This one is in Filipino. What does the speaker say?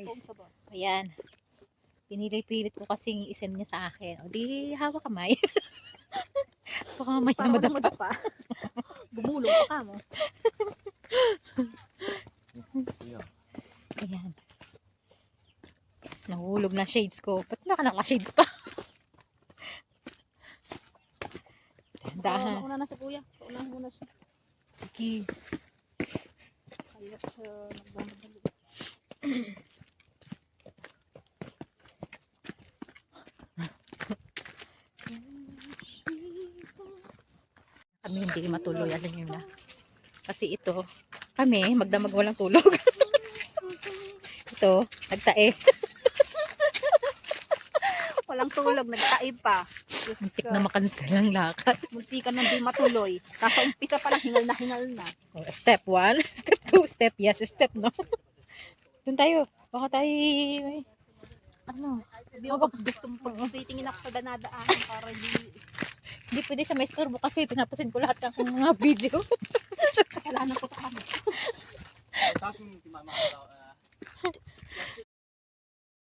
guys. Ayan. Pinilit ko kasing isend niya sa akin. O di, hawak kamay. Baka mamaya Parang walang madapa. madapa. Gumulong pa ka mo. Ayan. Nahulog na shades ko. Ba't naka-shades pa? Dahan. Mauna na si kuya. Paunahan muna siya. Sige. Kaya siya nagmamadali. Kami hindi matuloy. Alam niyo na. Kasi ito, kami, magdamag walang tulog. Ito, nagtae. Walang tulog, nagtaib pa. Muntik na makansel ang lakad. Munti ka na di matuloy. Nasa umpisa pa lang, hingal na. Oh, step 1, step 2, step yes, step no. Doon tayo. Baka tayo, ano, Sabi ko, gusto mo pag titingin ako sa danadaanan para hindi pwede siya may istorbo kasi pinapasin ko lahat ng mga video. kasalanan ko ta kami.